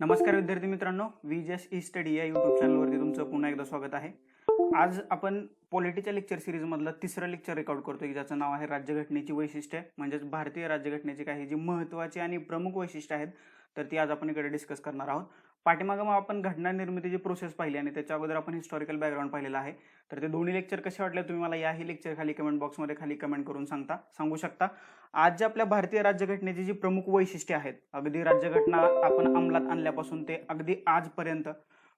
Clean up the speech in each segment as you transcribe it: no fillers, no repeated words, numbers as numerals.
नमस्कार विद्यार्थी मित्रांनो, VJS ई स्टडी या यूट्यूब चॅनलवरती तुमचं पुन्हा एकदा स्वागत आहे. आज आपण पॉलिटीच्या लेक्चर सिरीजमधलं तिसरं लेक्चर रेकॉर्ड करतोय की ज्याचं नाव आहे राज्यघटनेची वैशिष्ट्ये, म्हणजेच भारतीय राज्यघटनेची काही जी महत्त्वाची आणि प्रमुख वैशिष्ट्ये आहेत तर ती आज आपण इकडे डिस्कस करणार आहोत. पाठीमागं मग आपण घटना निर्मितीची प्रोसेस पाहिली आणि त्याच्या अगोदर आपण हिस्टॉरिकल बॅकग्राऊंड पाहिलेला आहे. तर ते दोन्ही लेक्चर कसे वाटले तुम्ही मला याही लेक्चर खाली कमेंट बॉक्समध्ये खाली कमेंट करून सांगू शकता. आज जे आपल्या भारतीय राज्यघटनेची जी प्रमुख वैशिष्ट्ये आहेत, अगदी राज्यघटना आपण अंमलात आणल्यापासून ते अगदी आजपर्यंत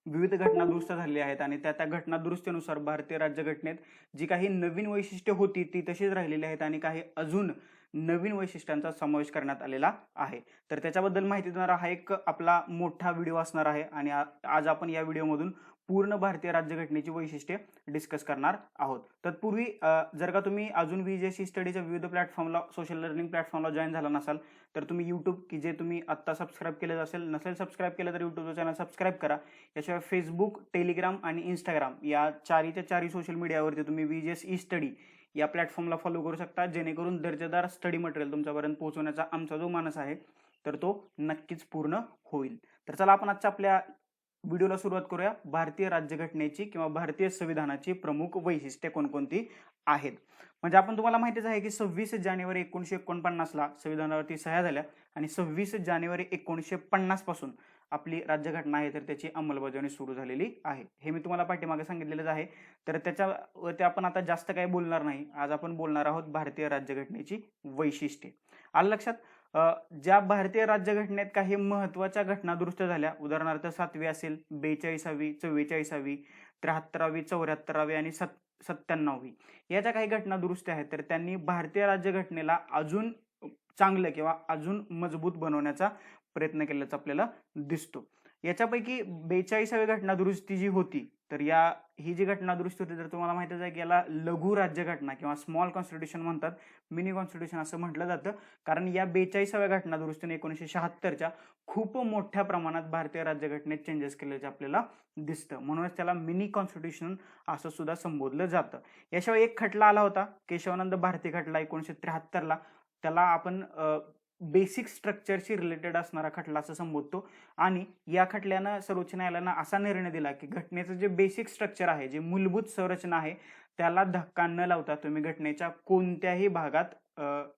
विविध घटना दुरुस्त झालेल्या आहेत आणि त्या घटना दुरुस्तीनुसार भारतीय राज्यघटनेत जी काही नवीन वैशिष्ट्ये होती ती तशीच राहिलेली आहेत आणि काही अजून नवीन वैशिष्ट्यांचा समावेश करण्यात आलेला आहे. तर त्याच्याबद्दल माहिती देणारा हा एक आपला मोठा व्हिडिओ असणार आहे आणि आज आपण या व्हिडिओमधून पूर्ण भारतीय राज्यघटनेची वैशिष्ट्ये डिस्कस करणार आहोत. तत्पूर्वी जर का तुम्ही अजून VJS स्टडीच्या विविध प्लॅटफॉर्मला सोशल लर्निंग प्लॅटफॉर्मला जॉईन झाला नसाल तर तुम्ही यूट्यूब की जे तुम्ही आत्ता सबस्क्राईब केलं असेल, नसेल सबस्क्राईब केलं तर यूट्यूबचं चॅनल सबस्क्राईब करा. याशिवाय फेसबुक, टेलिग्राम आणि इंस्टाग्राम या चारी सोशल मीडियावरती तुम्ही VJS स्टडी या प्लॅटफॉर्मला फॉलो करू शकता, जेणेकरून दर्जेदार स्टडी मटेरियल तुमच्यापर्यंत पोहोचवण्याचा आमचा जो मानस आहे तर तो नक्कीच पूर्ण होईल. तर चला आपण आजच्या आपल्या व्हिडिओला सुरुवात करूया. भारतीय राज्यघटनेची किंवा भारतीय संविधानाची प्रमुख वैशिष्ट्ये कोणकोणती आहेत. म्हणजे आपण तुम्हाला माहितीच आहे की 26 जानेवारी 1949 ला संविधानावरती सह्या झाल्या आणि 26 जानेवारी 1950 पासून आपली राज्यघटना आहे तर त्याची अंमलबजावणी सुरू झालेली आहे. हे मी तुम्हाला पाठीमागे सांगितलेलंच आहे. तर त्याच्यावरती आपण आता जास्त काही बोलणार नाही. आज आपण बोलणार आहोत भारतीय राज्यघटनेची वैशिष्ट्ये. आलं लक्षात? ज्या भारतीय राज्यघटनेत काही महत्त्वाच्या घटना दुरुस्त झाल्या, उदाहरणार्थ 7वी असेल, 42वी, 44वी, 73वी, 74वी आणि 97वी या ज्या काही घटना दुरुस्ती आहेत तर त्यांनी भारतीय राज्यघटनेला अजून चांगलं किंवा अजून मजबूत बनवण्याचा प्रयत्न केल्याचा आपल्याला दिसतो. याच्यापैकी 42वी घटना दुरुस्ती जी होती तर ही जी घटना दुरुस्ती होती तर तुम्हाला माहितीच आहे की याला लघु राज्यघटना किंवा स्मॉल कॉन्स्टिट्यूशन म्हणतात, मिनी कॉन्स्टिट्यूशन असं म्हटलं जातं. कारण या 42व्या घटना दुरुस्तीने 1976च्या खूप मोठ्या प्रमाणात भारतीय राज्यघटनेत चेंजेस केल्याचे आपल्याला दिसतं, म्हणूनच त्याला मिनी कॉन्स्टिट्यूशन असं सुद्धा संबोधलं जातं. याशिवाय एक खटला आला होता, केशवानंद भारती खटला 1973ला. त्याला आपण बेसिक स्ट्रक्चरशी रिलेटेड असणारा खटला असं संबोधतो आणि या खटल्यानं सर्वोच्च न्यायालयानं असा निर्णय दिला की घटनेचं जे बेसिक स्ट्रक्चर आहे, जे मूलभूत संरचना आहे त्याला धक्का न लावता तुम्ही घटनेच्या कोणत्याही भागात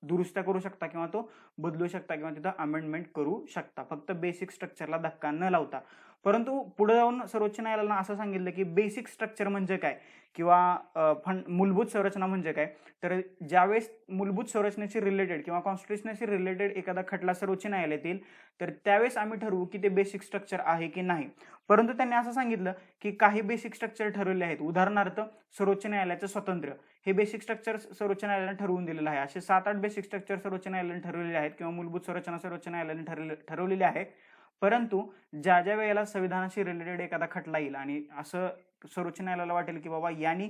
दुरुस्त करू शकता किंवा तो बदलू शकता किंवा तिथं अमेंडमेंट करू शकता, फक्त बेसिक स्ट्रक्चरला धक्का न लावता. परंतु पुढे जाऊन सर्वोच्च न्यायालयानं असं सांगितलं की बेसिक स्ट्रक्चर म्हणजे काय किंवा मूलभूत संरचना म्हणजे काय. तर ज्यावेळेस मूलभूत संरचनेशी रिलेटेड किंवा कॉन्स्टिट्यूशनशी रिलेटेड एखादा खटला सर्वोच्च न्यायालयात येईल तर त्यावेळेस आम्ही ठरवू की ते बेसिक स्ट्रक्चर आहे की नाही. परंतु त्यांनी असं सांगितलं की काही बेसिक स्ट्रक्चर ठरवले आहेत, उदाहरणार्थ सर्वोच्च न्यायालयाचं स्वातंत्र्य हे बेसिक स्ट्रक्चर सर्वोच्च न्यायालयाने ठरवून दिलेलं आहे. असे 7-8 बेसिक स्ट्रक्चर सर्वोच्च न्यायालयाने ठरवलेले आहेत किंवा मूलभूत संरचना सर्वोच्च न्यायालयाने ठरवलेली आहे. परंतु ज्या वेळेला संविधानाशी रिलेटेड एखादा खटला येईल आणि असं सर्वोच्च न्यायालयाला वाटेल की बाबा यांनी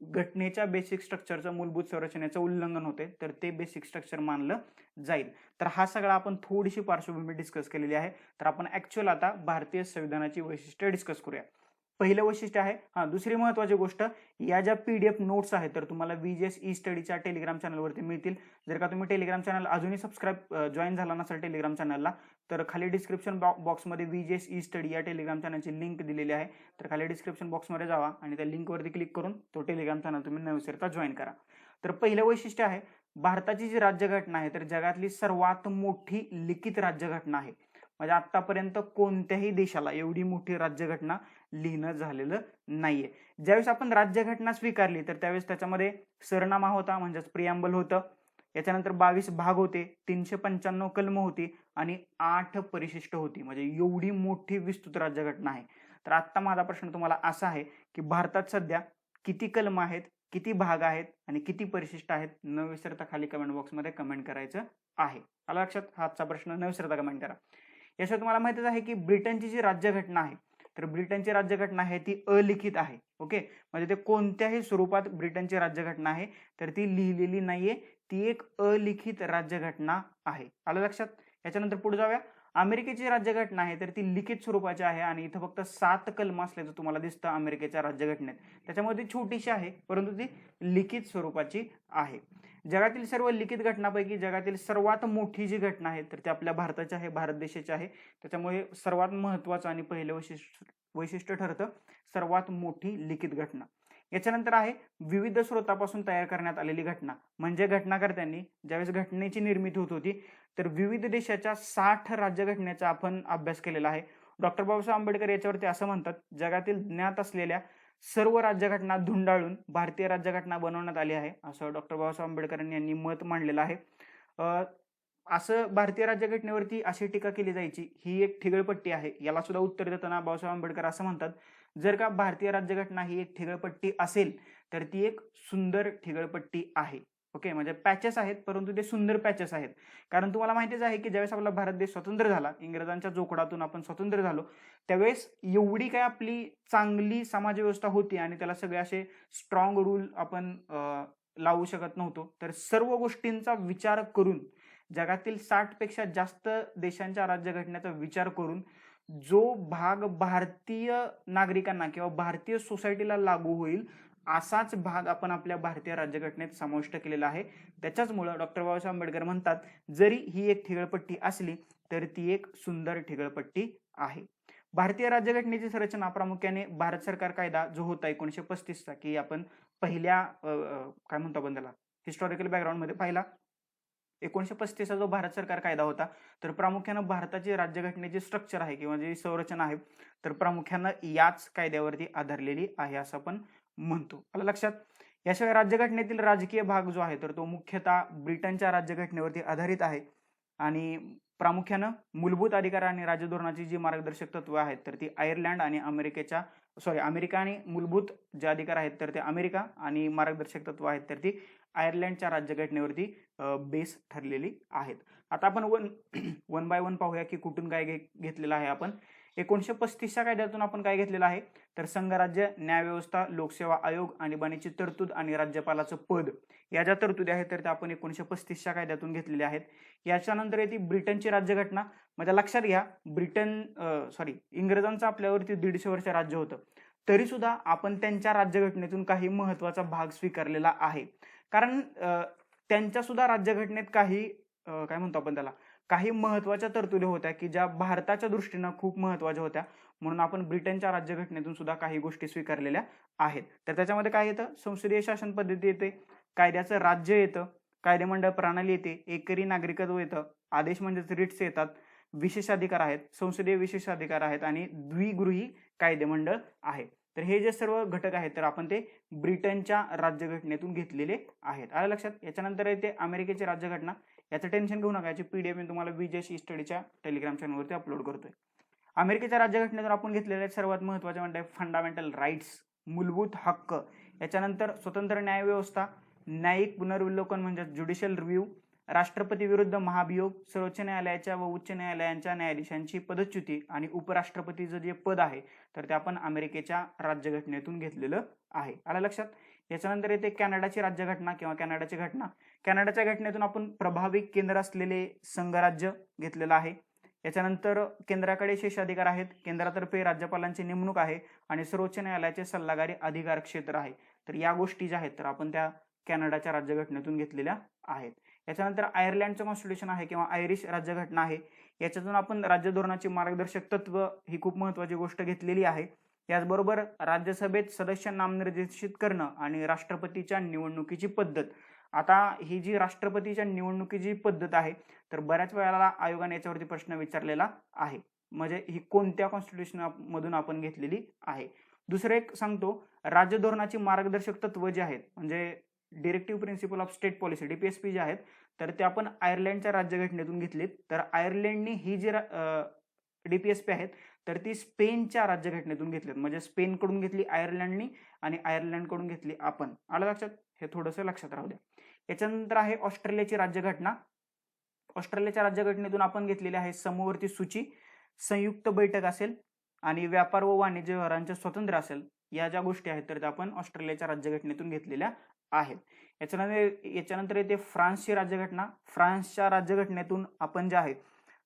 घटनेच्या बेसिक स्ट्रक्चरचं मूलभूत संरचनेचं उल्लंघन होते तर ते बेसिक स्ट्रक्चर मानलं जाईल. तर हा सगळा आपण थोडीशी पार्श्वभूमी डिस्कस केलेली आहे. तर आपण ऍक्च्युअल आता भारतीय संविधानाची वैशिष्ट्ये डिस्कस करूया. पहिलं वैशिष्ट्य आहे, दुसरी महत्त्वाची गोष्ट, या ज्या PDF नोट्स आहेत तर तुम्हाला VJS स्टडीच्या टेलिग्राम चॅनलवरती मिळतील. जर का तुम्ही टेलिग्राम चॅनल अजूनही जॉईन झाला नसेल टेलिग्राम चॅनलला तर खाली डिस्क्रिप्शन बॉक्समध्ये VJS स्टडी या टेलिग्राम चॅनलची लिंक दिलेली आहे. तर खाली डिस्क्रिप्शन बॉक्समध्ये जावा आणि त्या लिंकवरती क्लिक करून तो टेलिग्राम चॅनल तुम्ही न विसरता जॉईन करा. तर पहिलं वैशिष्ट्य आहे, भारताची जी राज्यघटना आहे तर जगातली सर्वात मोठी लिखित राज्यघटना आहे. म्हणजे आतापर्यंत कोणत्याही देशाला एवढी मोठी राज्यघटना लिहिणं झालेलं नाहीये. ज्यावेळेस आपण राज्यघटना स्वीकारली तर त्यावेळेस त्याच्यामध्ये सरनामा होता, म्हणजेच प्रिॲम्बल होतं. याच्यानंतर 22 भाग होते, 395 कलम होती आणि 8 परिशिष्ट होती. म्हणजे एवढी मोठी विस्तृत राज्यघटना आहे. तर आता माझा प्रश्न तुम्हाला असा आहे की भारतात सध्या किती कलम आहेत, किती भाग आहेत आणि किती परिशिष्ट आहेत, न विसरता खाली कमेंट बॉक्समध्ये कमेंट करायचं आहे. आला लक्षात? हाचा प्रश्न न विसरता कमेंट करा. याशिवाय तुम्हाला माहितीच आहे की ब्रिटनची जी राज्यघटना आहे तर ब्रिटनची राज्यघटना आहे ती अलिखित आहे. ओके, म्हणजे ते कोणत्याही स्वरूपात ब्रिटनची राज्यघटना आहे तर ती लिहिलेली नाहीये, ती एक अलिखित राज्यघटना आहे. आलं लक्षात? याच्यानंतर पुढे जाऊया. अमेरिकेची राज्यघटना आहे तर ती लिखित स्वरूपाची आहे आणि इथं फक्त 7 कलम असल्याचं तुम्हाला दिसतं अमेरिकेच्या राज्यघटनेत. त्याच्यामध्ये ती छोटीशी आहे परंतु ती लिखित स्वरूपाची आहे. जगातील सर्व लिखित घटनांपैकी जगातील सर्वात मोठी जी घटना आहे तर ती आपल्या भारताची आहे, भारत देशाची आहे. त्याच्यामुळे सर्वात महत्त्वाचं आणि पहिलं वैशिष्ट्य ठरतं सर्वात मोठी लिखित घटना. याच्यानंतर आहे विविध स्रोतापासून तयार करण्यात आलेली घटना. म्हणजे घटनाकर्त्यांनी ज्यावेळेस घटनेची निर्मिती होत होती तर विविध देशाच्या 60 राज्यघटनेचा आपण अभ्यास केलेला आहे. डॉक्टर बाबासाहेब आंबेडकर याच्यावरती असं म्हणतात, जगातील ज्ञात असलेल्या सर्व राज्यघटना धुंडाळून भारतीय राज्यघटना बनवण्यात आली आहे, असं डॉक्टर बाबासाहेब आंबेडकरांनी यांनी मत मांडलेलं आहे. असं भारतीय राज्यघटनेवरती अशी टीका केली जायची, ही एक ठिगळपट्टी आहे. याला सुद्धा उत्तर देताना बाबासाहेब आंबेडकर असं म्हणतात, जर का भारतीय राज्यघटना ही एक ठिगळपट्टी असेल तर ती एक सुंदर ठिगळपट्टी आहे. ओके, म्हणजे पॅचेस आहेत परंतु ते सुंदर पॅचेस आहेत. कारण तुम्हाला माहितीच आहे की ज्यावेळेस आपला भारत देश स्वतंत्र झाला, इंग्रजांच्या जोखडातून आपण स्वतंत्र झालो, त्यावेळेस एवढी काय आपली चांगली समाजव्यवस्था होती आणि त्याला सगळे असे स्ट्रॉंग रूल आपण लावू शकत नव्हतो. तर सर्व गोष्टींचा विचार करून जगातील 60 पेक्षा जास्त देशांच्या राज्यघटनेचा विचार करून जो भाग भारतीय नागरिकांना किंवा भारतीय सोसायटीला लागू होईल असाच भाग आपण आपल्या भारतीय राज्यघटनेत समाविष्ट केलेला आहे. त्याच्याचमुळे डॉक्टर बाबासाहेब आंबेडकर म्हणतात, जरी ही एक ठिगळपट्टी असली तर ती एक सुंदर ठिगळपट्टी आहे. भारतीय राज्यघटनेची संरचना प्रामुख्याने भारत सरकार कायदा जो होता 1935 चा, की आपण पहिल्या काय म्हणतो आपण त्याला हिस्टॉरिकल बॅकग्राऊंड मध्ये पाहिला. 1935 चा जो भारत सरकार कायदा होता तर प्रामुख्यानं भारताची राज्यघटनेची स्ट्रक्चर आहे किंवा जी संरचना आहे तर प्रामुख्यानं याच कायद्यावरती आधारलेली आहे असं आपण म्हणतो. आलं लक्षात? याशिवाय राज्यघटनेतील राजकीय भाग जो आहे तर तो मुख्यतः ब्रिटनच्या राज्यघटनेवरती आधारित आहे आणि प्रामुख्यानं मूलभूत अधिकार आणि राज्यधोरणाची जी मार्गदर्शक तत्व आहेत तर ती आयर्लंड आणि अमेरिका आणि मूलभूत जे अधिकार आहेत तर ते अमेरिका आणि मार्गदर्शक तत्व आहेत तर ती आयर्लंडच्या राज्यघटनेवरती बेस ठरलेली आहेत. आता आपण वन बाय वन पाहूया की कुठून काय घेतलेलं आहे. आपण 1935च्या कायद्यातून आपण काय घेतलेलं आहे तर संघराज्य, न्यायव्यवस्था, लोकसेवा आयोग, आणीबाणीची तरतूद आणि राज्यपालाचं पद या ज्या तरतुदी आहेत तर त्या आपण 1935च्या कायद्यातून घेतलेल्या आहेत. याच्यानंतर येते ब्रिटनची राज्यघटना. म्हणजे लक्षात घ्या, इंग्रजांचं आपल्यावरती 150 वर्ष राज्य होतं तरी सुद्धा आपण त्यांच्या राज्यघटनेतून काही महत्वाचा भाग स्वीकारलेला आहे. कारण त्यांच्या सुद्धा राज्यघटनेत काही काय म्हणतो आपण त्याला काही महत्वाच्या तरतुदी होत्या की ज्या भारताच्या दृष्टीनं खूप महत्वाच्या होत्या, म्हणून आपण ब्रिटनच्या राज्यघटनेतून सुद्धा काही गोष्टी स्वीकारलेल्या आहेत. तर त्याच्यामध्ये काय येतं, संसदीय शासन पद्धती येते, कायद्याचं राज्य येतं, कायदेमंडळ प्रणाली येते, एकरी नागरिकत्व येतं, आदेश म्हणजेच रिट्स येतात, विशेष अधिकार आहेत, संसदीय विशेष अधिकार आहेत आणि द्विगृही कायदेमंडळ आहे. तर हे जे सर्व घटक आहेत तर आपण ते ब्रिटनच्या राज्यघटनेतून घेतलेले आहेत. आलं लक्षात? याच्यानंतर येते अमेरिकेची राज्यघटना. याचं टेन्शन घेऊ नका, याची पीडीएफ मी तुम्हाला विजय स्टडीच्या टेलिग्राम चॅनलवरती अपलोड करतोय. अमेरिकेच्या राज्यघटनेतून आपण घेतलेले सर्वात महत्वाचे म्हणजे फंडामेंटल राईट्स, मूलभूत हक्क. याच्यानंतर स्वतंत्र न्यायव्यवस्था, न्यायिक पुनर्विलोकन म्हणजे ज्युडिशियल रिव्ह्यू, राष्ट्रपती विरुद्ध महाभियोग, सर्वोच्च न्यायालयाच्या व उच्च न्यायालयांच्या न्यायाधीशांची पदच्युती आणि उपराष्ट्रपतीचं जे पद आहे तर ते आपण अमेरिकेच्या राज्यघटनेतून घेतलेलं आहे. आलं लक्षात? याच्यानंतर येते कॅनडाची राज्यघटना किंवा कॅनडाची घटना. कॅनडाच्या घटनेतून आपण प्रभावी केंद्र असलेले संघराज्य घेतलेलं आहे. याच्यानंतर केंद्राकडे शेषाधिकार आहेत, केंद्रातर्फे राज्यपालांची नेमणूक आहे आणि सर्वोच्च न्यायालयाचे सल्लागारी अधिकार क्षेत्र आहे. तर या गोष्टी ज्या आहेत तर आपण त्या कॅनडाच्या राज्यघटनेतून घेतलेल्या आहेत. याच्यानंतर आयर्लंडचं कॉन्स्टिट्यूशन आहे किंवा आयरिश राज्यघटना आहे. याच्यातून आपण राज्य धोरणाची मार्गदर्शक तत्व ही खूप महत्वाची गोष्ट घेतलेली आहे. याचबरोबर राज्यसभेत सदस्य नामनिर्देशित करणं आणि राष्ट्रपतीच्या निवडणुकीची पद्धत. आता ही जी राष्ट्रपतीच्या निवडणुकीची पद्धत आहे तर बऱ्याच वेळेला आयोगाने याच्यावरती प्रश्न विचारलेला आहे, म्हणजे ही कोणत्या कॉन्स्टिट्यूशन मधून आपण घेतलेली आहे. दुसरं एक सांगतो, राज्य धोरणाची मार्गदर्शक तत्व जे आहेत म्हणजे directive principle of state policy DPSP जे आहेत तर ते आपण आयर्लंडच्या राज्यघटनेतून घेतलीत. तर आयर्लंडने ही जी DPSP आहेत तर ती स्पेनच्या राज्यघटनेतून घेतलीत. म्हणजे स्पेन कडून घेतली आयर्लंडनी आणि आयर्लंड कडून घेतली आपण. आलं लक्षात? हे थोडंसं लक्षात राहू द्या. याच्यानंतर आहे ऑस्ट्रेलियाची राज्यघटना. ऑस्ट्रेलियाच्या राज्यघटनेतून आपण घेतलेली आहे समवर्ती सूची, संयुक्त बैठक असेल आणि व्यापार व वाणिज्य व्यवहारांचे स्वातंत्र्य असेल. या ज्या गोष्टी आहेत तर त्या आपण ऑस्ट्रेलियाच्या राज्यघटनेतून घेतलेल्या आहेत. याच्यानंतर येते फ्रान्सची राज्यघटना. फ्रान्सच्या राज्यघटनेतून आपण जे आहे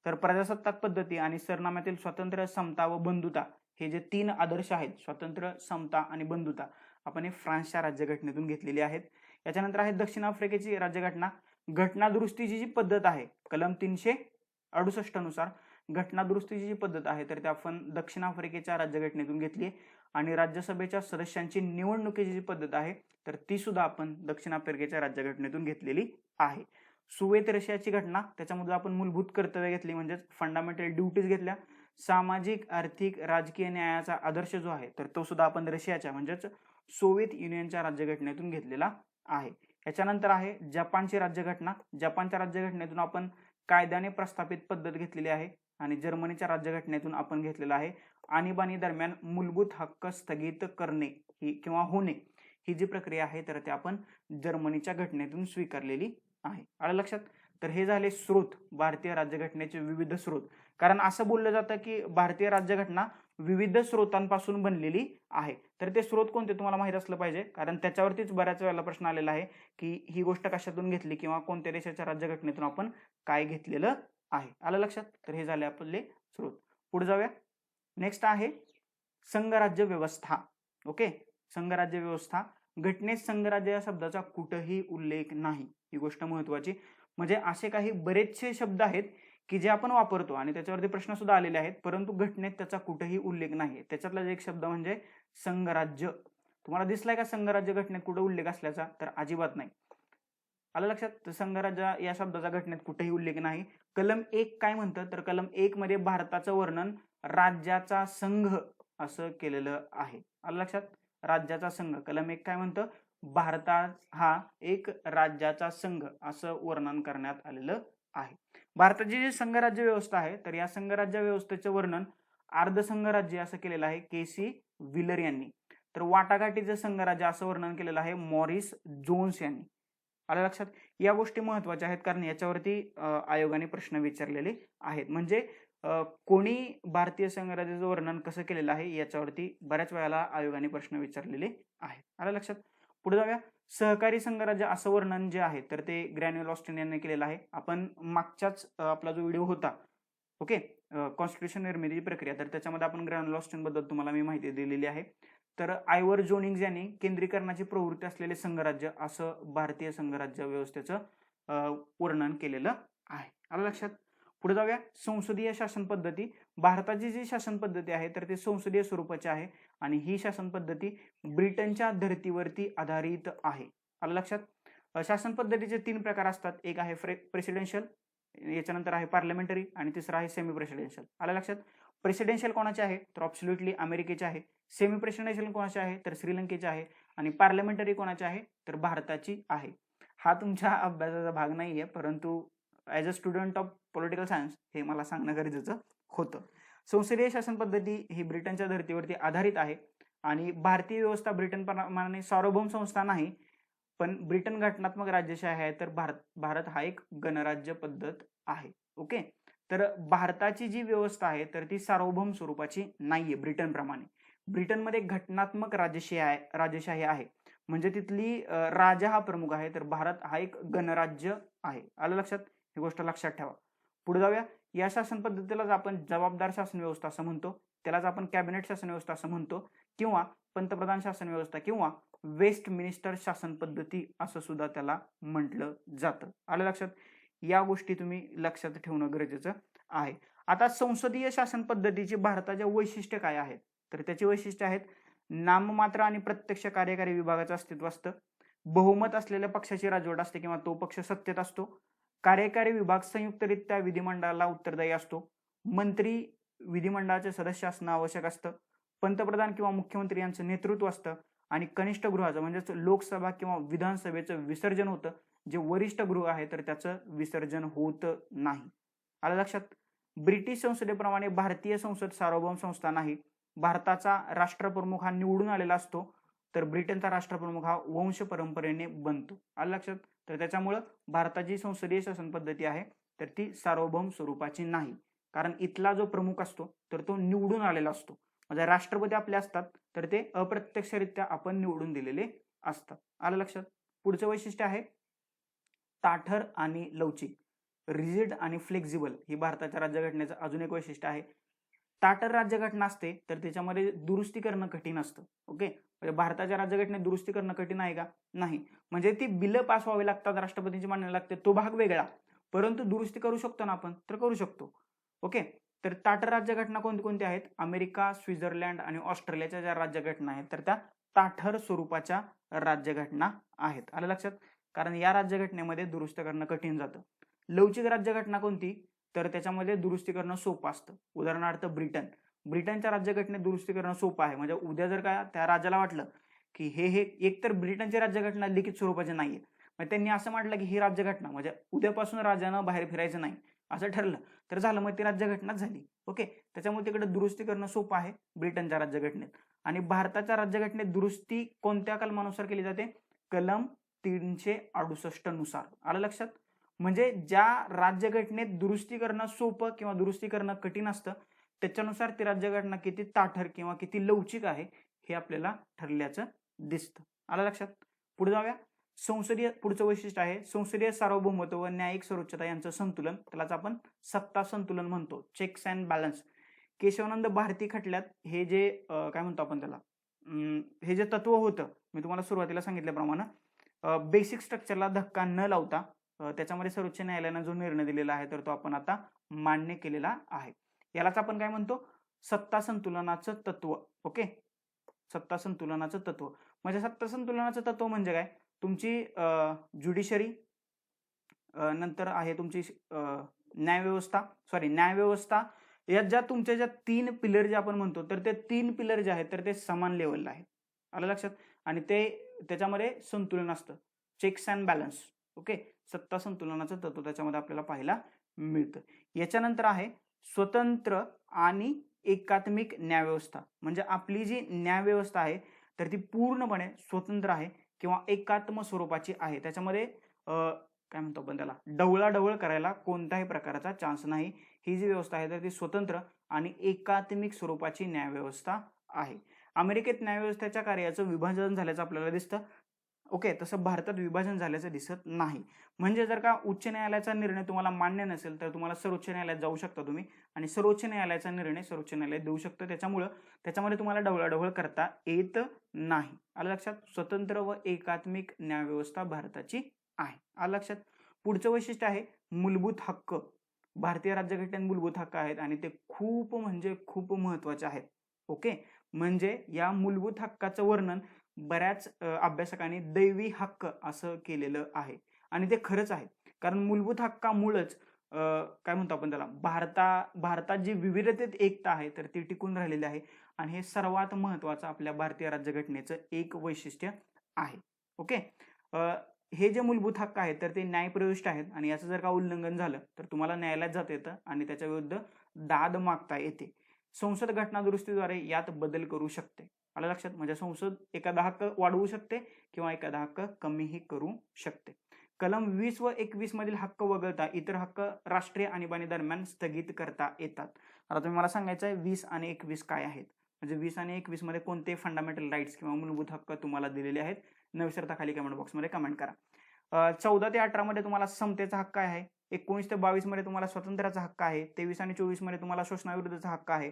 तर प्रजासत्ताक पद्धती आणि सरनाम्यातील स्वातंत्र्य, समता व बंधुता हे जे 3 आदर्श आहेत, स्वातंत्र्य, समता आणि बंधुता, आपण हे फ्रान्सच्या राज्यघटनेतून घेतलेले आहेत. याच्यानंतर आहे दक्षिण आफ्रिकेची राज्यघटना. घटना दुरुस्तीची जी पद्धत आहे कलम 368 नुसार घटना दुरुस्तीची जी पद्धत आहे तर ते आपण दक्षिण आफ्रिकेच्या राज्यघटनेतून घेतली. आणि राज्यसभेच्या सदस्यांची निवडणुकीची जी पद्धत आहे तर ती सुद्धा आपण दक्षिण आफ्रिकेच्या राज्यघटनेतून घेतलेली आहे. सोव्हिएत रशियाची घटना, त्याच्यामध्ये आपण मूलभूत कर्तव्य घेतली म्हणजेच फंडामेंटल ड्युटीज घेतल्या. सामाजिक, आर्थिक, राजकीय न्यायाचा आदर्श जो आहे तर तो सुद्धा आपण रशियाच्या म्हणजेच सोव्हिएत युनियनच्या राज्यघटनेतून घेतलेला आहे. याच्यानंतर आहे जपानची राज्यघटना. जपानच्या राज्यघटनेतून आपण कायद्याने प्रस्थापित पद्धत घेतलेली आहे. आणि जर्मनीच्या राज्यघटनेतून आपण घेतलेला आहे आणीबाणी दरम्यान मूलभूत हक्क स्थगित करणे ही किंवा होणे ही जी प्रक्रिया आहे तर ते आपण जर्मनीच्या घटनेतून स्वीकारलेली आहे. आलं लक्षात? तर हे झाले स्रोत, भारतीय राज्यघटनेचे विविध स्रोत. कारण असं बोललं जातं की भारतीय राज्यघटना विविध स्रोतांपासून बनलेली आहे. तर ते स्रोत कोणते तुम्हाला माहित असलं पाहिजे, कारण त्याच्यावरतीच बऱ्याच वेळेला प्रश्न आलेला आहे की ही गोष्ट कशातून घेतली किंवा कोणत्या देशाच्या राज्यघटनेतून आपण काय घेतलेलं आहे. आलं लक्षात? तर हे झाले आपले स्रोत. पुढे जाऊया. नेक्स्ट आहे संघराज्य व्यवस्था. ओके, संघराज्य व्यवस्था. घटनेत संघराज्य या शब्दाचा कुठेही उल्लेख नाही, ही गोष्ट महत्वाची. म्हणजे असे काही बरेचसे शब्द आहेत की जे आपण वापरतो आणि त्याच्यावरती प्रश्न सुद्धा आलेले आहेत, परंतु घटनेत त्याचा कुठेही उल्लेख नाही. त्याच्यातला एक शब्द म्हणजे संघराज्य. तुम्हाला दिसलाय का संघराज्य घटनेत कुठे उल्लेख असल्याचा? तर अजिबात नाही. आलं लक्षात? तर संघराज्य या शब्दाचा घटनेत कुठेही उल्लेख नाही. कलम 1 काय म्हणतं, तर कलम 1 मध्ये भारताचं वर्णन राज्याचा संघ असं केलेलं आहे. आलं लक्षात? राज्याचा संघ. कलम 1 काय म्हणतं, भारतात हा एक राज्याचा संघ असं वर्णन करण्यात आलेलं आहे. भारताची जी संघराज्य व्यवस्था आहे तर या संघराज्य व्यवस्थेचं वर्णन अर्धसंघराज्य असं केलेलं आहे के.सी. व्हीलर यांनी. तर वाटाघाटीचं संघराज्य असं वर्णन केलेलं आहे मॉरिस जोन्स यांनी. आलं लक्षात? या गोष्टी महत्वाच्या आहेत कारण याच्यावरती आयोगाने प्रश्न विचारलेले आहेत. म्हणजे कोणी भारतीय संघराज्याचं वर्णन कसं केलेलं आहे याच्यावरती बऱ्याच वेळेला आयोगाने प्रश्न विचारलेले आहेत. आलं लक्षात? पुढे जाऊया. सहकारी संघराज्य असं वर्णन जे आहे तर ते ग्रॅन्युअल ऑस्टिन यांनी केलेलं आहे. आपण मागच्याच आपला जो व्हिडिओ होता ओके कॉन्स्टिट्यूशन निर्मिती प्रक्रिया तर त्याच्यामध्ये आपण ग्रॅन्युअल ऑस्टिन बद्दल तुम्हाला मी माहिती दिलेली आहे. तर आयव्हर जोनिंग्ज यांनी केंद्रीकरणाची प्रवृत्ती असलेले संघराज्य असं भारतीय संघराज्य व्यवस्थेचं वर्णन केलेलं आहे. आलं लक्षात? पुढे जाऊया. संसदीय शासन पद्धती. भारताची जी शासन पद्धती आहे तर ती संसदीय स्वरूपाची आहे आणि ही शासन पद्धती ब्रिटनच्या धर्तीवरती आधारित आहे. आलं लक्षात? शासन पद्धतीचे 3 प्रकार असतात. एक आहे प्रेसिडेन्शियल, याच्यानंतर आहे पार्लमेंटरी आणि तिसरा आहे सेमी प्रेसिडेन्शियल. आलं लक्षात? प्रेसिडेन्शियल कोणाचे आहे तर ऑब्सोल्युटली अमेरिकेचे आहे. सेमी प्रेसिडेन्शियल कोणाचे आहे तर श्रीलंकेचे आहे. आणि पार्लमेंटरी कोणाचे आहे तर भारताची आहे. हा तुमच्या अभ्यासाचा भाग नाहीये, परंतु as a student of political science हे मला सांगणं गरजेचं होतं. संसदीय शासन पद्धती ही ब्रिटनच्या धर्तीवरती आधारित आहे आणि भारतीय व्यवस्था ब्रिटन प्रमाणे सार्वभौम संस्था नाही, पण ब्रिटन घटनात्मक राज्यशाही आहे तर भारत हा एक गणराज्य पद्धत आहे. ओके, तर भारताची जी व्यवस्था आहे तर ती सार्वभौम स्वरूपाची नाहीये ब्रिटनप्रमाणे. ब्रिटनमध्ये घटनात्मक राजेशाही आहे, म्हणजे तिथली राजा हा प्रमुख आहे, तर भारत हा एक गणराज्य आहे. आलं लक्षात? ही गोष्ट लक्षात ठेवा. पुढे जाऊया. या शासन पद्धतीलाच आपण जबाबदार शासन व्यवस्था असं म्हणतो, त्यालाच आपण कॅबिनेट शासन व्यवस्था असं म्हणतो किंवा पंतप्रधान शासन व्यवस्था किंवा वेस्ट मिनिस्टर शासन पद्धती असं सुद्धा त्याला म्हटलं जातं. आलं लक्षात? या गोष्टी तुम्ही लक्षात ठेवणं गरजेचं आहे. आता संसदीय शासन पद्धतीची भारताचे वैशिष्ट्य काय आहेत तर त्याची वैशिष्ट्य आहेत नाममात्र आणि प्रत्यक्ष कार्यकारी विभागाचं अस्तित्व असतं, बहुमत असलेल्या पक्षाची राजवट असते किंवा तो पक्ष सत्तेत असतो, कार्यकारी विभाग संयुक्तरित्या विधिमंडळाला उत्तरदायी असतो, मंत्री विधिमंडळाचे सदस्य असणं आवश्यक असतं, पंतप्रधान किंवा मुख्यमंत्री यांचं नेतृत्व असतं आणि कनिष्ठ गृहाचं म्हणजेच लोकसभा किंवा विधानसभेचं विसर्जन होतं. जे वरिष्ठ गृह आहे तर त्याचं विसर्जन होत नाही. आलं लक्षात? ब्रिटिश संसदेप्रमाणे भारतीय संसद सार्वभौम संस्था नाही. भारताचा राष्ट्रप्रमुख हा निवडून आलेला असतो, तर ब्रिटनचा राष्ट्रप्रमुख हा वंश परंपरेने बनतो. आलं लक्षात? तर त्याच्यामुळं भारताची संसदीय शासन पद्धती आहे तर ती सार्वभौम स्वरूपाची नाही, कारण इथला जो प्रमुख असतो तर तो निवडून आलेला असतो. म्हणजे राष्ट्रपती आपले असतात तर ते अप्रत्यक्षरित्या आपण निवडून दिलेले असतात. आलं लक्षात? पुढचं वैशिष्ट्य आहे ताठर आणि लवचिक. रिजिड आणि फ्लेक्झिबल ही भारताच्या राज्यघटनेचं अजून एक वैशिष्ट्य आहे. ताटर राज्यघटना असते तर त्याच्यामध्ये दुरुस्ती करणं कठीण असतं. ओके, म्हणजे भारताच्या राज्यघटनेत दुरुस्ती करणं कठीण आहे का? नाही. म्हणजे ती बिलं पास व्हावी लागतात, राष्ट्रपतींची मान्यता लागते, तो भाग वेगळा. परंतु दुरुस्ती करू शकतो ना आपण, तर करू शकतो. ओके, तर ताटर राज्यघटना कोणत्या आहेत? अमेरिका, स्वित्झर्लंड आणि ऑस्ट्रेलियाच्या ज्या राज्यघटना आहेत तर त्या ताठर स्वरूपाच्या राज्यघटना आहेत. आलं लक्षात? कारण या राज्यघटनेमध्ये दुरुस्त करणं कठीण जातं. लवचिक राज्यघटना कोणती? तर त्याच्यामध्ये दुरुस्ती करणं सोपं असतं. उदाहरणार्थ ब्रिटनच्या राज्यघटनेत दुरुस्ती करणं सोपं आहे. म्हणजे उद्या जर का त्या राज्याला वाटलं की हे एकतर ब्रिटनची राज्यघटना लिखित स्वरूपाची नाहीये, मग त्यांनी असं म्हटलं की ही राज्यघटना म्हणजे उद्यापासून राजानं बाहेर फिरायचं नाही असं ठरलं तर झालं, मग ती राज्यघटनाच झाली. ओके, त्याच्यामुळे तिकडे दुरुस्ती करणं सोपं आहे ब्रिटनच्या राज्यघटनेत. आणि भारताच्या राज्यघटनेत दुरुस्ती कोणत्या कलमानुसार केली जाते? कलम 368 नुसार. आलं लक्षात? म्हणजे ज्या राज्यघटनेत दुरुस्ती करणं सोपं किंवा दुरुस्ती करणं कठीण असतं त्याच्यानुसार ती राज्यघटना किती ताठर किंवा किती लवचिक आहे हे आपल्याला ठरल्याचं दिसतं. आलं लक्षात? पुढे जाऊया. पुढचं वैशिष्ट्य आहे संसदीय सार्वभौमत्व व न्यायिक सर्वोच्चता यांचं संतुलन, त्यालाच आपण सत्ता संतुलन म्हणतो, checks and balance. Keshavananda Bharati खटल्यात हे जे काय म्हणतो आपण त्याला, हे जे तत्व होतं मी तुम्हाला सुरुवातीला सांगितल्याप्रमाणे बेसिक स्ट्रक्चरला धक्का न लावता त्याच्यामध्ये सर्वोच्च न्यायालयानं जो निर्णय दिलेला आहे तर तो आपण आता मान्य केलेला आहे. यालाच आपण काय म्हणतो? सत्ता संतुलनाचं तत्व. ओके, सत्ता संतुलनाचं तत्व म्हणजे सत्ता संतुलनाचं तत्व म्हणजे काय? तुमची ज्युडिशरी, नंतर आहे तुमची न्यायव्यवस्था, यात ज्या तुमच्या ज्या 3 पिलर जे आपण म्हणतो तर ते 3 पिलर जे आहेत तर ते समान लेवलला आहेत. आलं लक्षात? आणि ते त्याच्यामध्ये संतुलन असतं, चेक्स अँड बॅलन्स. ओके, सत्ता संतुलनाचं तत्व त्याच्यामध्ये आपल्याला पाहायला मिळतं. याच्यानंतर आहे स्वतंत्र आणि एकात्मिक न्यायव्यवस्था. म्हणजे आपली जी न्यायव्यवस्था आहे तर ती पूर्णपणे स्वतंत्र आहे किंवा एकात्म स्वरूपाची आहे. त्याच्यामध्ये काय म्हणतो आपण त्याला, ढवळाढवळ करायला कोणत्याही प्रकारचा चान्स नाही. ही जी व्यवस्था आहे तर ती स्वतंत्र आणि एकात्मिक स्वरूपाची न्यायव्यवस्था आहे. अमेरिकेत न्यायव्यवस्थेच्या कार्याचं विभाजन झाल्याचं आपल्याला दिसतं. ओके, तसं भारतात विभाजन झाल्याचं दिसत नाही. म्हणजे जर का उच्च न्यायालयाचा निर्णय तुम्हाला मान्य नसेल तर तुम्हाला सर्वोच्च न्यायालयात जाऊ शकता तुम्ही आणि सर्वोच्च न्यायालयाचा निर्णय सर्वोच्च न्यायालय देऊ शकतं. त्याच्यामध्ये तुम्हाला ढवळाढवळ करता येत नाही. आलं लक्षात? स्वतंत्र व एकात्मिक न्यायव्यवस्था भारताची आहे. आलं लक्षात? पुढचं वैशिष्ट्य आहे मूलभूत हक्क. भारतीय राज्यघटनेत मूलभूत हक्क आहेत आणि ते खूप म्हणजे खूप महत्वाचे आहेत. ओके, म्हणजे या मूलभूत हक्काचं वर्णन बऱ्याच अभ्यासकांनी दैवी हक्क असं केलेलं आहे आणि ते खरंच आहे. कारण मूलभूत हक्कामुळेच काय म्हणतो आपण त्याला, भारतात जी विविधतेत एकता आहे तर ती टिकून राहिलेली आहे आणि हे सर्वात महत्वाचं आपल्या भारतीय राज्यघटनेचं एक वैशिष्ट्य आहे. ओके, हे जे मूलभूत हक्क आहेत तर ते न्यायप्रविष्ट आहेत आणि याचं जर का उल्लंघन झालं तर तुम्हाला न्यायालयात जाता येतं आणि त्याच्या विरुद्ध दाद मागता येते. संसद घटना दुरुस्तीद्वारे यात बदल करू शकते. आलं लक्षात? म्हणजे संसद एखादा हक्क वाढवू शकते किंवा एखादा हक्क कमीही करू शकते. कलम 20 व 21 मधील हक्क वगळता इतर हक्क राष्ट्रीय आणीबाणी दरम्यान स्थगित करता येतात. आता तुम्ही मला सांगायचं आहे 20 आणि 21 काय आहेत? म्हणजे 20 आणि 21 मध्ये कोणते फंडामेंटल राईट्स किंवा मूलभूत हक्क तुम्हाला दिलेले आहेत? न विसरता खाली कमेंट बॉक्समध्ये कमेंट करा. 14 ते 18 मध्ये तुम्हाला समतेचा हक्क आहे. 19 ते 22 मध्ये तुम्हाला स्वातंत्र्याचा हक्क आहे. 23 आणि 24 मध्ये तुम्हाला शोषणाविरुद्धचा हक्क आहे.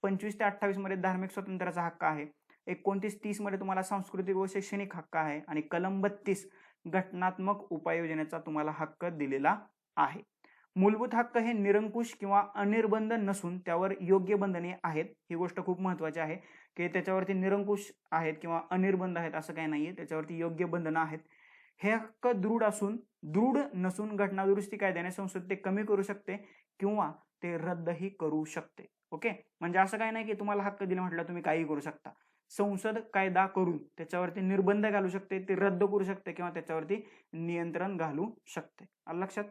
25 ते 28 मध्ये धार्मिक स्वातंत्र्याचा हक्क आहे. 29-30 मध्ये तुम्हाला सांस्कृतिक व शैक्षणिक हक्क आहे आणि कलम 32 घटनात्मक उपाययोजनेचा तुम्हाला हक्क दिलेला आहे. मूलभूत हक्क हे निरंकुश किंवा अनिर्बंध नसून त्यावर योग्य बंधने आहेत. ही गोष्ट खूप महत्वाची आहे की त्याच्यावरती निरंकुश आहेत किंवा अनिर्बंध आहेत असं काही नाहीये, त्याच्यावरती योग्य बंधनं आहेत. हे हक्क दृढ नसून घटना दुरुस्ती कायद्याने संसद ते कमी करू शकते किंवा ते रद्दही करू शकते. ओके, म्हणजे असं काही नाही की तुम्हाला हक्क दिले म्हटलं तुम्ही काही करू शकता. संसद कायदा करून त्याच्यावरती निर्बंध घालू शकते, ते रद्द करू शकते किंवा त्याच्यावरती नियंत्रण घालू शकते. आलं लक्षात?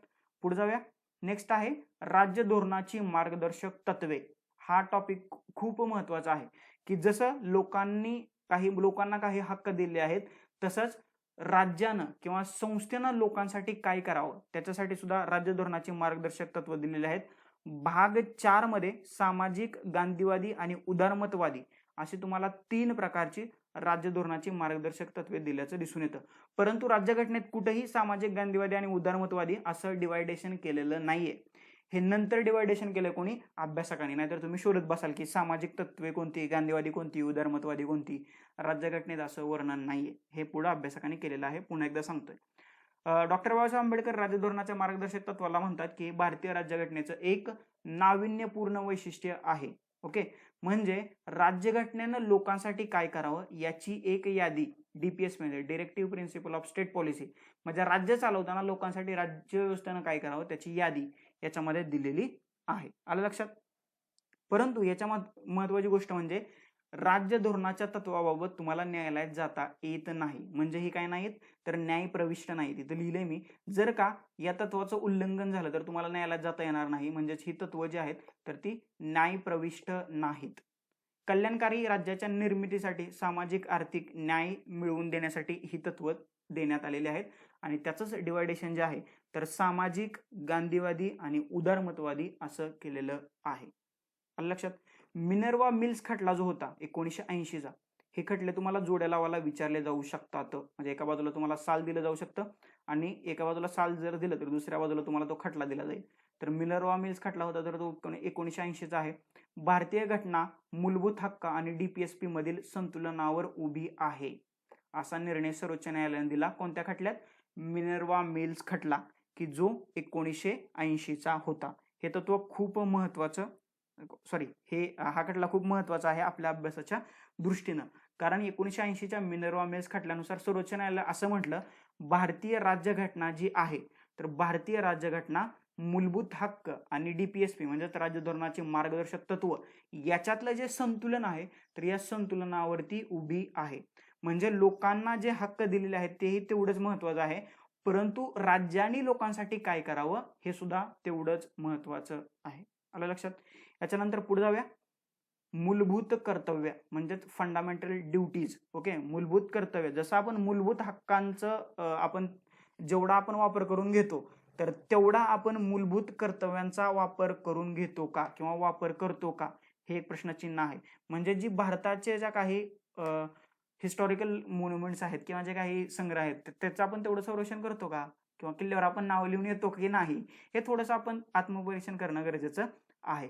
पुढे जाऊया. नेक्स्ट आहे राज्य धोरणाची मार्गदर्शक तत्वे. हा टॉपिक खूप महत्वाचा आहे की जसं लोकांना काही हक्क दिले आहेत तसंच राज्यानं किंवा संस्थेनं लोकांसाठी काय करावं त्याच्यासाठी सुद्धा राज्य धोरणाची मार्गदर्शक तत्व दिलेले आहेत. भाग 4 मध्ये सामाजिक, गांधीवादी आणि उदारमतवादी अशी तुम्हाला 3 प्रकारची राज्य धोरणाची मार्गदर्शक तत्वे दिल्याचं दिसून येतं. परंतु राज्यघटनेत कुठेही सामाजिक, गांधीवादी आणि उदारमतवादी असं डिवायडेशन केलेलं नाहीये. हे नंतर डिवायडेशन केलं कोणी? अभ्यासकांनी. नाहीतर तुम्ही शोधत बसाल की सामाजिक तत्वे कोणती, गांधीवादी कोणती, उदारमतवादी कोणती. राज्यघटनेत असं वर्णन नाहीये. हे पुढे अभ्यासकांनी केलेलं आहे. पुन्हा एकदा सांगतोय. डॉक्टर बाबासाहेब आंबेडकर राज्यधोरणाच्या मार्गदर्शक तत्वाला म्हणतात की भारतीय राज्यघटनेचं एक नाविन्यपूर्ण वैशिष्ट्य आहे. ओके, म्हणजे राज्यघटनेनं लोकांसाठी काय करावं याची एक यादी DPS म्हणजे directive principle of state policy, म्हणजे राज्य चालवताना लोकांसाठी राज्य व्यवस्थेनं काय करावं त्याची यादी याच्यामध्ये दिलेली आहे. आलं लक्षात? परंतु याच्या महत्वाची गोष्ट म्हणजे राज्य धोरणाच्या तत्वाबाबत तुम्हाला न्यायालयात जाता येत नाही. म्हणजे ही काय नाहीत तर न्याय प्रविष्ट नाही. तिथे लिहिलंय मी, जर का या तत्वाचं उल्लंघन झालं तर तुम्हाला न्यायालयात जाता येणार नाही. म्हणजेच ही तत्व जी आहेत तर ती न्याय प्रविष्ट नाहीत. कल्याणकारी राज्याच्या निर्मितीसाठी सामाजिक आर्थिक न्याय मिळवून देण्यासाठी ही तत्व देण्यात आलेली आहेत आणि त्याचंच डिवायडेशन जे आहे तर सामाजिक, गांधीवादी आणि उदारमतवादी असं केलेलं आहे. आलं लक्षात? मिनर्वा मिल्स खटला जो होता 1980चा, हे खटले तुम्हाला जोड्या लावायला विचारले जाऊ शकतात. म्हणजे एका बाजूला तुम्हाला साल दिलं जाऊ शकतं आणि एका बाजूला साल जर दिलं तर दुसऱ्या बाजूला तुम्हाला तो खटला दिला जाईल. तर मिनर्वा मिल्स खटला होता तर तो 1980चा आहे. भारतीय घटना मूलभूत हक्क आणि DPSP मधील संतुलनावर उभी आहे असा निर्णय सर्वोच्च न्यायालयाने दिला. कोणत्या खटल्यात? मिनर्वा मिल्स खटला, की जो 1980चा होता. हे तत्व खूप महत्वाचं, हा खटला खूप महत्वाचा आहे आपल्या अभ्यासाच्या दृष्टीनं. कारण 1980च्या मिनर्वा मिल्स खटल्यानुसार सर्वोच्च न्यायालय असं म्हटलं, भारतीय राज्यघटना जी आहे तर भारतीय राज्यघटना मूलभूत हक्क आणि DPSP म्हणजे राज्य धोरणाचे मार्गदर्शक तत्व याच्यातलं जे संतुलन आहे तर या संतुलनावरती उभी आहे. म्हणजे लोकांना जे हक्क दिलेले आहेत तेही तेवढंच महत्वाचं आहे, परंतु राज्यांनी लोकांसाठी काय करावं हे सुद्धा तेवढंच महत्वाचं आहे. आलं लक्षात? याच्यानंतर पुढे जाऊया. मूलभूत कर्तव्य म्हणजेच फंडामेंटल ड्युटीज. ओके, मूलभूत कर्तव्य. जसं आपण मूलभूत हक्कांचं आपण जेवढा आपण वापर करून घेतो तर तेवढा आपण मूलभूत कर्तव्यांचा वापर करून घेतो का किंवा वापर करतो का, हे एक प्रश्नचिन्ह आहे. म्हणजे जी भारताचे ज्या काही हिस्टॉरिकल मॉन्युमेंट्स आहेत किंवा जे काही संग्रह आहेत त्याचं आपण तेवढं संरक्षण करतो का, किंवा किल्ल्यावर आपण नाव लिहून येतो की नाही, हे थोडंसं आपण आत्मपरीक्षण करणं गरजेचं आहे.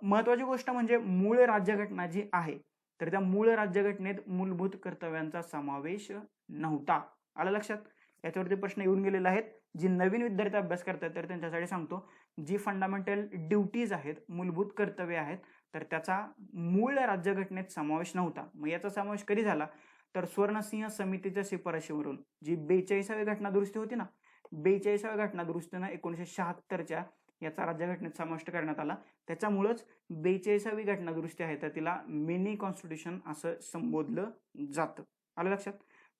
महत्वाची गोष्ट म्हणजे मूळ राज्यघटना जी आहे तर त्या मूळ राज्यघटनेत मूलभूत कर्तव्यांचा समावेश नव्हता. आलं लक्षात? याच्यावरती प्रश्न येऊन गेलेले आहेत. जी नवीन विद्यार्थी अभ्यास करतात तर त्यांच्यासाठी सांगतो, जी फंडामेंटल ड्युटीज आहेत, मूलभूत कर्तव्य आहेत, तर त्याचा मूळ राज्यघटनेत समावेश नव्हता. मग याचा समावेश कधी झाला तर स्वर्णसिंह समितीच्या शिफारशीवरून जी 42वी घटना दुरुस्ती होती ना, 42व्या घटना दुरुस्तीनं 1976च्या याचा राज्यघटनेत समाविष्ट करण्यात आला. त्याच्यामुळेच 42वी घटना दुरुस्ती आहे तर तिला मिनी कॉन्स्टिट्यूशन असं संबोधलं जातं. आलं लक्षात?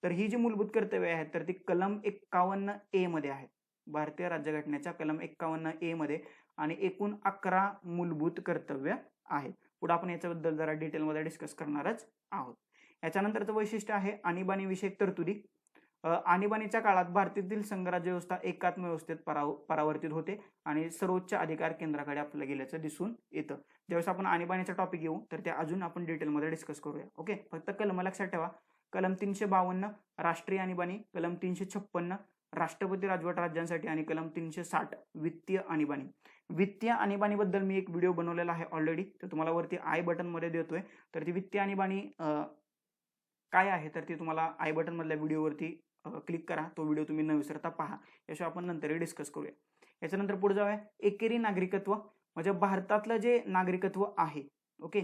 तर ही जी मूलभूत कर्तव्य आहेत तर ती कलम 51A मध्ये आहे, भारतीय राज्यघटनेच्या कलम 51A मध्ये, आणि एकूण 11 मूलभूत कर्तव्य आहेत. पुढे आपण याच्याबद्दल जरा डिटेलमध्ये डिस्कस करणारच आहोत. याच्यानंतरचं वैशिष्ट्य आहे आणीबाणी विषयक तरतुदी. आणीबाणीच्या काळात भारतातील संघराज्य व्यवस्था एकात्म व्यवस्थेत परावर्तित होते आणि सर्वोच्च अधिकार केंद्राकडे आपल्याला गेल्याचं दिसून येतं. ज्यावेळेस आपण आणीबाणीचा टॉपिक घेऊ तर ते अजून आपण डिटेलमध्ये डिस्कस करूया. ओके, फक्त कलम लक्षात ठेवा. कलम 352 राष्ट्रीय आणीबाणी, कलम 356 राष्ट्रपती राजवट राज्यांसाठी आणि कलम 360 वित्तीय आणीबाणी. वित्तीय आणीबाणीबद्दल मी एक व्हिडिओ बनवलेला आहे ऑलरेडी, तर तुम्हाला वरती आय बटन मध्ये देतोय. तर ती वित्तीय आणीबाणी काय आहे तर ती तुम्हाला आय बटन मधल्या व्हिडिओवरती क्लिक करा. तो व्हिडिओ तुम्ही न विसरता पहा. याशिवाय आपण नंतरही डिस्कस करूया. याच्यानंतर पुढे जाऊया. एकेरी नागरिकत्व म्हणजे भारतातलं जे नागरिकत्व आहे, ओके,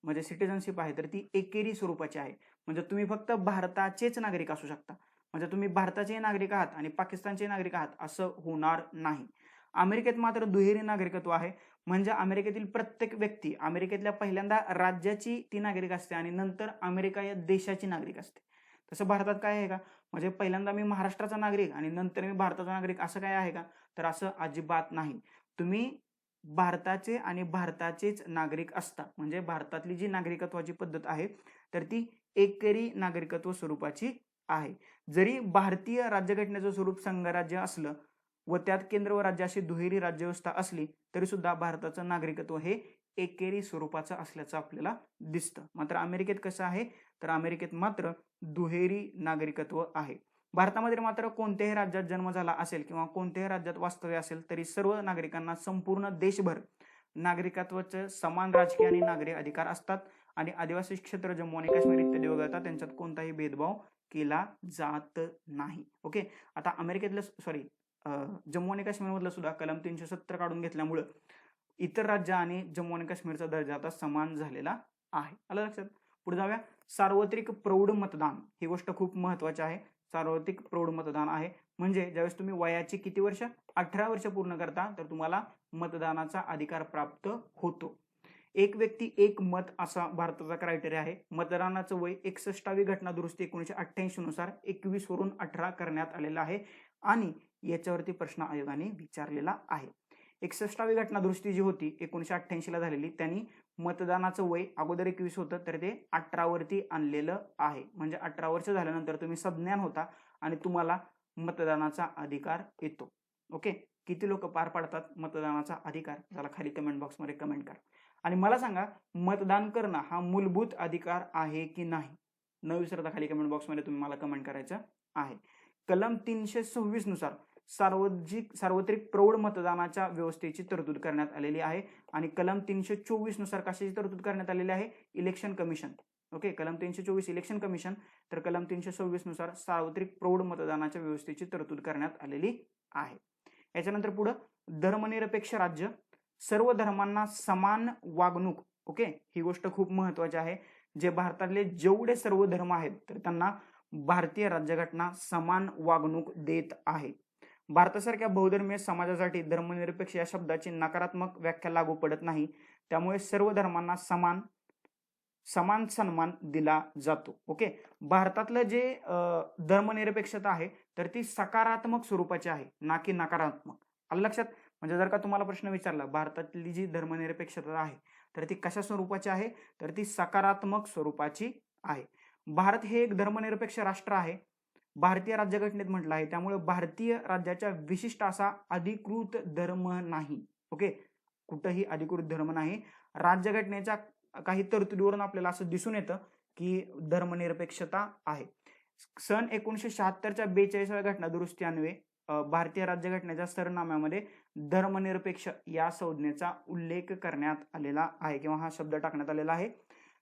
म्हणजे सिटिझनशिप आहे तर ती एकेरी स्वरूपाची आहे. म्हणजे तुम्ही फक्त भारताचेच नागरिक असू शकता. म्हणजे तुम्ही भारताचे नागरिक आहात आणि पाकिस्तानचे नागरिक आहात असं होणार नाही. अमेरिकेत मात्र दुहेरी नागरिकत्व आहे. म्हणजे अमेरिकेतील प्रत्येक व्यक्ती अमेरिकेतल्या पहिल्यांदा राज्याची ती नागरिक असते आणि नंतर अमेरिका या देशाची नागरिक असते. तसं भारतात काय आहे का, म्हणजे पहिल्यांदा मी महाराष्ट्राचा नागरिक आणि नंतर मी भारताचा नागरिक असं काय आहे का, तर असं अजिबात नाही. तुम्ही भारताचे आणि भारताचेच नागरिक असता. म्हणजे भारतातली जी नागरिकत्वाची पद्धत आहे तर ती एकेरी नागरिकत्व स्वरूपाची आहे. जरी भारतीय राज्यघटनेचं स्वरूप संघराज्य असलं व त्यात केंद्र व राज्य अशी दुहेरी राज्यव्यवस्था असली तरी सुद्धा भारताचं नागरिकत्व हे एकेरी स्वरूपाचं असल्याचं आपल्याला दिसतं. मात्र अमेरिकेत कसं आहे तर अमेरिकेत मात्र दुहेरी नागरिकत्व आहे. भारतामध्ये मात्र कोणत्याही राज्यात जन्म झाला असेल किंवा कोणत्याही राज्यात वास्तव्य असेल तरी सर्व नागरिकांना संपूर्ण देशभर नागरिकत्वाचे समान राजकीय आणि नागरी अधिकार असतात आणि आदिवासी क्षेत्र जम्मू आणि काश्मीर इत्यादी वगळता त्यांच्यात कोणताही भेदभाव केला जात नाही. ओके, आता अमेरिकेतलं जम्मू आणि काश्मीरमधलं सुद्धा कलम 370 काढून घेतल्यामुळं इतर राज्य आणि जम्मू आणि काश्मीरचा दर्जा आता समान झालेला आहे. आलं लक्षात? पुढे जाऊया. सार्वत्रिक प्रौढ मतदान ही गोष्ट खूप महत्वाची आहे. सार्वत्रिक प्रौढ मतदान आहे म्हणजे ज्यावेळेस तुम्ही वयाची किती वर्ष 18 वर्ष पूर्ण करता तर तुम्हाला मतदानाचा अधिकार प्राप्त होतो. एक व्यक्ती एक मत असा भारताचा क्रायटेरिया आहे. मतदानाचं वय 61वी घटना दुरुस्ती 1988 नुसार 21 वरून 18 करण्यात आलेलं आहे आणि याच्यावरती प्रश्न आयोगाने विचारलेला आहे. 61वी घटना दुरुस्ती जी होती 1988 ला झालेली त्यांनी मतदानाचं वय अगोदर 21 होतं तर ते 18 वरती आणलेलं आहे. म्हणजे 18 वर्ष झाल्यानंतर तुम्ही सज्ञान होता आणि तुम्हाला मतदानाचा अधिकार येतो. ओके, किती लोक पार पाडतात मतदानाचा अधिकार त्याला खाली कमेंट बॉक्समध्ये कमेंट करा आणि मला सांगा मतदान करणं हा मूलभूत अधिकार आहे की नाही. न विसरता खाली कमेंट बॉक्समध्ये तुम्ही मला कमेंट करायचं आहे. कलम 326 नुसार सार्वत्रिक प्रौढ मतदानाच्या व्यवस्थेची तरतूद करण्यात आलेली आहे आणि कलम 324 नुसार कशाची तरतूद करण्यात आलेली आहे? Election commission. ओके, कलम 324 इलेक्शन कमिशन तर कलम 326 नुसार सार्वत्रिक प्रौढ मतदानाच्या व्यवस्थेची तरतूद करण्यात आलेली आहे. याच्यानंतर पुढे धर्मनिरपेक्ष राज्य, सर्व धर्मांना समान वागणूक. ओके, ही गोष्ट खूप महत्वाची आहे. जे भारतातले जेवढे सर्व धर्म आहेत तर त्यांना भारतीय राज्यघटना समान वागणूक देत आहे. भारतासारख्या बहुधर्मीय समाजासाठी धर्मनिरपेक्ष या शब्दाची नकारात्मक व्याख्या लागू पडत नाही. त्यामुळे सर्व धर्मांना समान सन्मान दिला जातो. ओके, भारतातलं जे धर्मनिरपेक्षता आहे तर ती सकारात्मक स्वरूपाची आहे ना की नकारात्मक. आलं लक्षात? म्हणजे जर का तुम्हाला प्रश्न विचारला भारतातली जी धर्मनिरपेक्षता आहे तर ती कशा स्वरूपाची आहे तर ती सकारात्मक स्वरूपाची आहे. भारत हे एक धर्मनिरपेक्ष राष्ट्र आहे. भारतीय राज्यघटनेत म्हटलं आहे. त्यामुळे भारतीय राज्याच्या विशिष्ट असा अधिकृत धर्म नाही. ओके, कुठंही अधिकृत धर्म नाही. राज्यघटनेच्या काही तरतुदीवरून आपल्याला असं दिसून येतं की धर्मनिरपेक्षता आहे. सन 1976च्या 42व्या घटना दुरुस्ती अन्वये भारतीय राज्यघटनेच्या सरनाम्यामध्ये धर्मनिरपेक्ष या संज्ञेचा उल्लेख करण्यात आलेला आहे किंवा हा शब्द टाकण्यात आलेला आहे.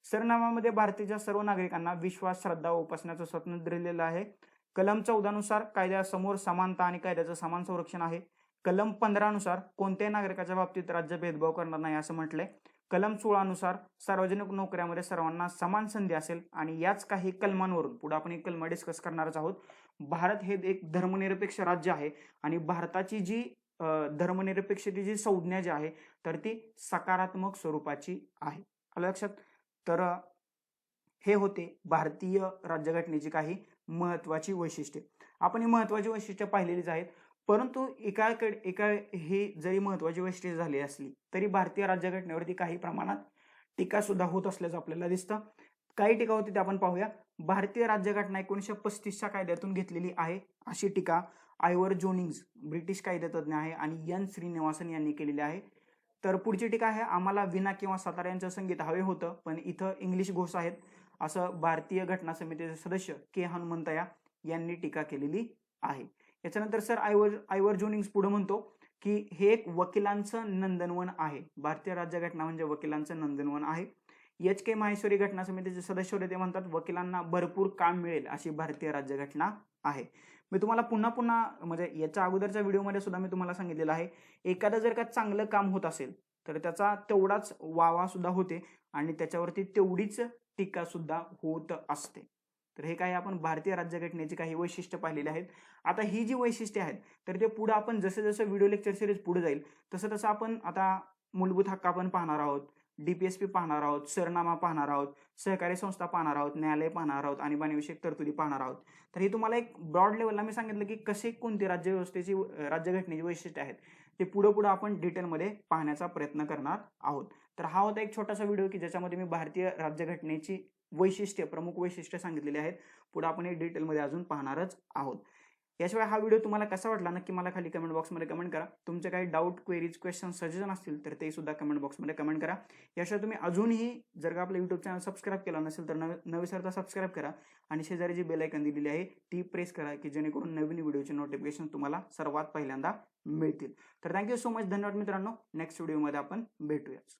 सरनाम्यामध्ये भारताच्या सर्व नागरिकांना विश्वास, श्रद्धा व उपासनेचं स्वातंत्र्य दिलेलं आहे. कलम 14 नुसार कायद्यासमोर समानता आणि कायद्याचं समान संरक्षण आहे. कलम 15 नुसार कोणत्याही नागरिकाच्या बाबतीत राज्य भेदभाव करणार नाही असं म्हटलंय. कलम 16 नुसार सार्वजनिक नोकऱ्यामध्ये सर्वांना समान संधी असेल आणि याच काही कलमांवरून पुढे आपण एक कलम डिस्कस करणारच आहोत. भारत हे एक धर्मनिरपेक्ष राज्य आहे आणि भारताची जी धर्मनिरपेक्षतेची जी संज्ञा जी आहे तर ती सकारात्मक स्वरूपाची आहे. आलं लक्षात? तर हे होते भारतीय राज्यघटनेची काही महत्वाची वैशिष्ट्ये. आपण ही महत्वाची वैशिष्ट्ये पाहिलेलीच आहेत. परंतु एका ही जरी महत्वाची वैशिष्ट्ये झाली असली तरी भारतीय राज्यघटनेवरती काही प्रमाणात टीका सुद्धा होत असल्याचं आपल्याला दिसतं. काही टीका होती ते आपण पाहूया. भारतीय राज्यघटना 1935च्या कायद्यातून घेतलेली आहे अशी टीका आयव्हर जोनिंग्ज ब्रिटिश कायदेतज्ञ आहे आणि एन श्रीनिवासन यांनी केलेली आहे. तर पुढची टीका आहे आम्हाला वीणा किंवा सतार यांचं संगीत हवे होतं पण इथं इंग्लिश घोष आहेत असं भारतीय घटना समितीचे सदस्य के हनुमंतया यांनी टीका केलेली आहे. याच्यानंतर सर आयव्हर जोनिंग्ज पुढे म्हणतो की हे एक वकिलांचं नंदनवन आहे. भारतीय राज्यघटना म्हणजे वकिलांचं नंदनवन आहे. एच के माहेश्वरी घटना समितीचे सदस्य होते. ते म्हणतात वकिलांना भरपूर काम मिळेल अशी भारतीय राज्यघटना आहे. मी तुम्हाला पुन्हा म्हणजे याच्या अगोदरच्या व्हिडिओमध्ये सुद्धा मी तुम्हाला सांगितलेलं आहे एखादं जर का चांगलं काम होत असेल तर त्याचा तेवढाच वावा सुद्धा होते आणि त्याच्यावरती तेवढीच टीका सुद्धा होत असते. तर हे काही आपण भारतीय राज्यघटनेची काही वैशिष्ट्य पाहिलेली आहेत. आता ही जी वैशिष्ट्ये आहेत तर ते पुढे आपण जसं जसं व्हिडिओ लेक्चर सिरीज पुढे जाईल तसं तसं आपण आता मूलभूत हक्क आपण पाहणार आहोत, DPSP पाहणार आहोत, सरनामा पाहणार आहोत, सहकारी संस्था पाहणार आहोत, न्यायालय पाहणार आहोत, आणीबाणीविषयक तरतुदी पाहणार आहोत. तर हे तुम्हाला एक ब्रॉड लेवलला मी सांगितलं की कसे कोणती राज्यघटनेची वैशिष्ट्ये आहेत ते पुढे आपण डिटेलमध्ये पाहण्याचा प्रयत्न करणार आहोत. तर हा होता एक छोटासा व्हिडिओ की ज्याच्यामध्ये मी भारतीय राज्यघटनेची प्रमुख वैशिष्ट्ये सांगितलेली आहेत. पुढे आपण हे डिटेलमध्ये अजून पाहणारच आहोत. याशिवाय हा व्हिडिओ तुम्हाला कसा वाटला नक्की मला खाली कमेंट बॉक्समध्ये कमेंट करा. तुमचे काही डाऊट, क्वेरीज, क्वेश्चन, सजेशन असतील तर ते सुद्धा कमेंट बॉक्समध्ये कमेंट करा. याशिवाय तुम्ही अजूनही जर का आपलं युट्यूब चॅनल सबस्क्राईब केला नसेल तर न विसरता सबस्क्राईब करा आणि शेजारी जी बेल आयकॉन दिलेली आहे ती प्रेस करा की जेणेकरून नवीन व्हिडिओचे नोटिफिकेशन तुम्हाला सर्वात पहिल्यांदा मिळतील. तर थँक्यू सो मच. धन्यवाद मित्रांनो. नेक्स्ट व्हिडिओमध्ये आपण भेटूयाच.